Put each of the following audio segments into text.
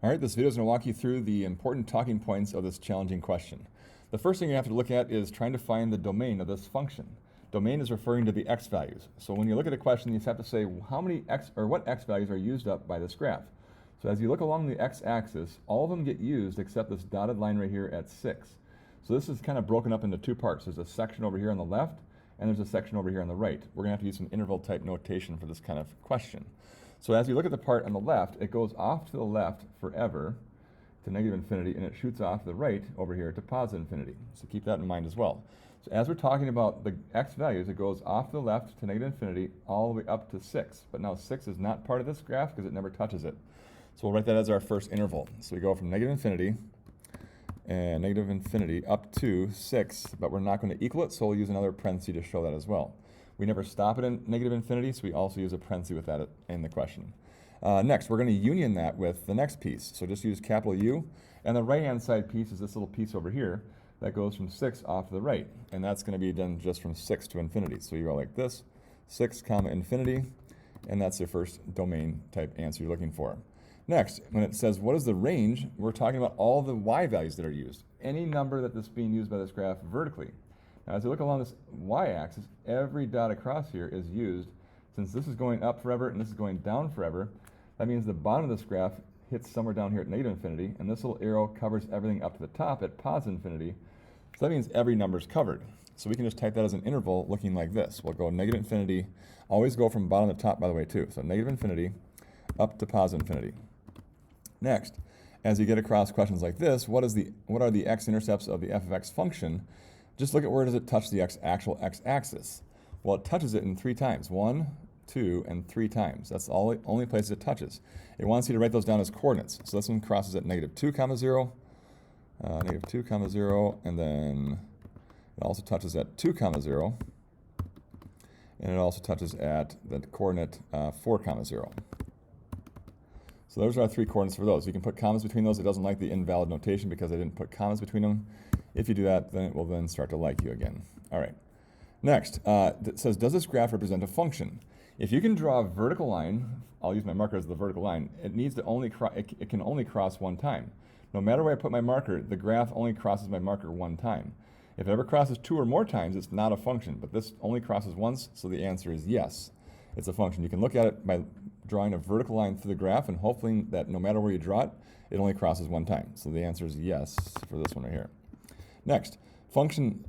All right, this video is going to walk you through the important talking points of this challenging question. The first thing you have to look at is trying to find the domain of this function. Domain is referring to the x values. So when you look at a question, you have to say how many x or what x values are used up by this graph. So as you look along the x-axis, all of them get used except this dotted line right here at 6. So this is kind of broken up into two parts. There's a section over here on the left, and there's a section over here on the right. We're going to have to use some interval type notation for this kind of question. So as you look at the part on the left, it goes off to the left forever to negative infinity, and it shoots off to the right over here to positive infinity. So keep that in mind as well. So as we're talking about the x values, it goes off to the left to negative infinity all the way up to 6. But now 6 is not part of this graph because it never touches it. So we'll write that as our first interval. So we go from negative infinity and negative infinity up to 6, but we're not going to equal it, so we'll use another parenthesis to show that as well. We never stop it in negative infinity, so we also use a parenthesis with that in the question. Next, we're going to union that with the next piece. So just use capital U, and the right-hand side piece is this little piece over here that goes from 6 off to the right, and that's going to be done just from 6 to infinity. So you go like this, 6 comma infinity, and that's your first domain type answer you're looking for. Next, when it says what is the range, we're talking about all the y values that are used. Any number that is being used by this graph vertically. Now, as you look along this y-axis, every dot across here is used. Since this is going up forever and this is going down forever, that means the bottom of this graph hits somewhere down here at negative infinity, and this little arrow covers everything up to the top at positive infinity. So that means every number is covered. So we can just type that as an interval looking like this. We'll go negative infinity, always go from bottom to top, by the way, too. So negative infinity up to positive infinity. Next, as you get across questions like this, what are the x-intercepts of the f of x function? Just look at where does it touch the actual x-axis. Well, it touches it in 3 times. 1, 2, and 3 times. That's the only places it touches. It wants you to write those down as coordinates. So this one crosses at negative 2 comma 0, negative 2 comma 0, and then it also touches at 2 comma 0, and it also touches at the coordinate 4 comma 0. So those are our 3 coordinates for those. You can put commas between those. It doesn't like the invalid notation because I didn't put commas between them. If you do that, then it will then start to like you again. All right. Next, it says, does this graph represent a function? If you can draw a vertical line, I'll use my marker as the vertical line, it needs to only it can only cross one time. No matter where I put my marker, the graph only crosses my marker one time. If it ever crosses 2 or more times, it's not a function, but this only crosses once, so the answer is yes. It's a function. You can look at it by drawing a vertical line through the graph and hoping that no matter where you draw it, it only crosses one time. So the answer is yes for this one right here. Next, function,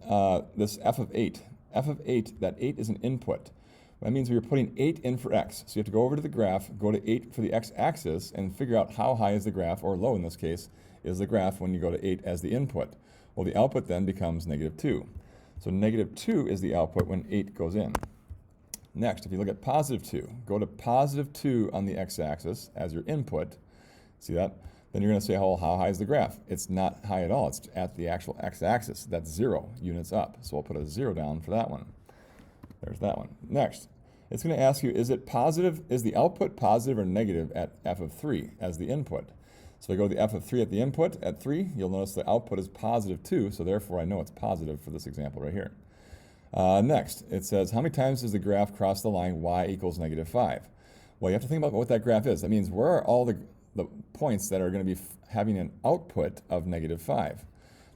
this f of 8. f of 8, that 8 is an input. That means we're putting 8 in for x. So you have to go over to the graph, go to 8 for the x-axis, and figure out how high is the graph, or low in this case, is the graph when you go to 8 as the input. Well, the output then becomes negative 2. So negative 2 is the output when 8 goes in. Next, if you look at positive 2, go to positive 2 on the x-axis as your input. See that? Then you're going to say, oh, how high is the graph? It's not high at all. It's at the actual x-axis. That's 0 units up. So we'll put a 0 down for that one. There's that one. Next, it's going to ask you, is the output positive or negative at f of 3 as the input? So I go to the f of 3 at the input at 3. You'll notice the output is positive 2, so therefore I know it's positive for this example right here. Next, it says, how many times does the graph cross the line y equals negative 5? Well, you have to think about what that graph is. That means where are all the points that are going to be having an output of negative 5?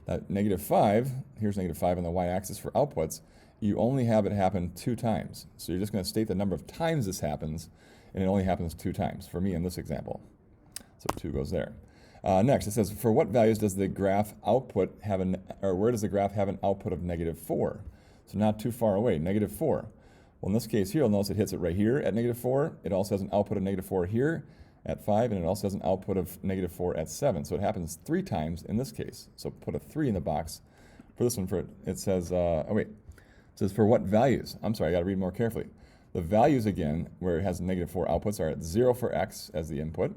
That negative 5, here's negative 5 on the y-axis for outputs, you only have it happen 2 times. So you're just going to state the number of times this happens, and it only happens 2 times for me in this example. So 2 goes there. Next, it says, for what values does the graph output have where does the graph have an output of negative 4? So not too far away, negative 4. Well, in this case here, you'll notice it hits it right here at negative 4. It also has an output of negative 4 here at 5, and it also has an output of negative 4 at 7. So it happens 3 times in this case. So put a 3 in the box for this one. It says, it says for what values? I'm sorry, I got to read more carefully. The values, again, where it has negative 4 outputs are at 0 for x as the input,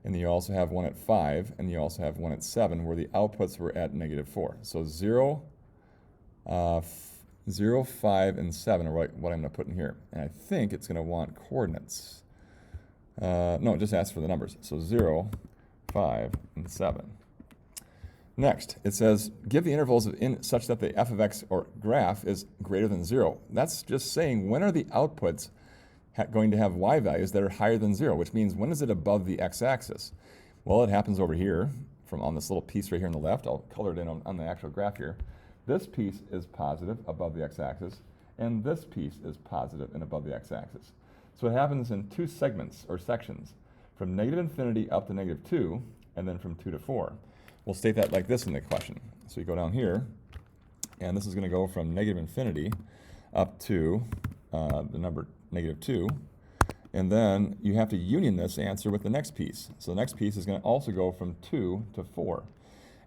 and then you also have one at 5, and you also have one at 7, where the outputs were at negative 4. So 0, 0, 5, and 7 are what I'm going to put in here. And I think it's going to want coordinates. No, it just asks for the numbers. So 0, 5, and 7. Next, it says, give the intervals such that the f of x or graph is greater than 0. That's just saying when are the outputs going to have y values that are higher than 0, which means when is it above the x-axis? Well, it happens over here from on this little piece right here on the left. I'll color it in on the actual graph here. This piece is positive above the x-axis, and this piece is positive and above the x-axis. So it happens in two segments or sections, from negative infinity up to negative 2, and then from 2 to 4. We'll state that like this in the question. So you go down here, and this is going to go from negative infinity up to the number negative 2. And then you have to union this answer with the next piece. So the next piece is going to also go from 2 to 4.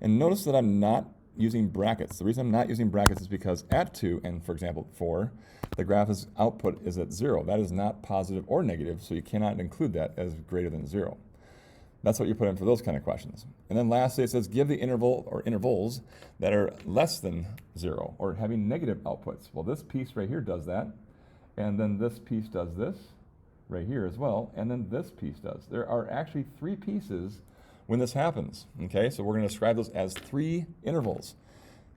And notice that I'm not using brackets. The reason I'm not using brackets is because at 2 and, for example, 4, the graph's output is at 0. That is not positive or negative, so you cannot include that as greater than 0. That's what you put in for those kind of questions. And then lastly, it says give the interval or intervals that are less than 0 or having negative outputs. Well, this piece right here does that, and then this piece does this right here as well, and then this piece does. There are actually 3 pieces when this happens, okay? So we're going to describe those as 3 intervals.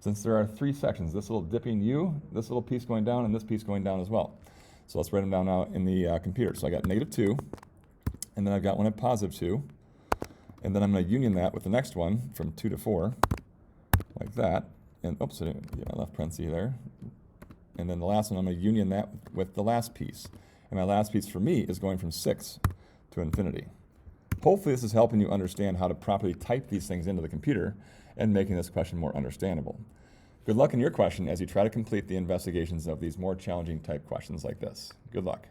Since there are 3 sections, this little dipping U, this little piece going down, and this piece going down as well. So let's write them down now in the computer. So I got negative 2, and then I've got one at positive 2, and then I'm going to union that with the next one from 2 to 4, like that. And oops, I didn't get my left parenthesis there. And then the last one, I'm going to union that with the last piece. And my last piece for me is going from 6 to infinity. Hopefully this is helping you understand how to properly type these things into the computer and making this question more understandable. Good luck in your question as you try to complete the investigations of these more challenging type questions like this. Good luck.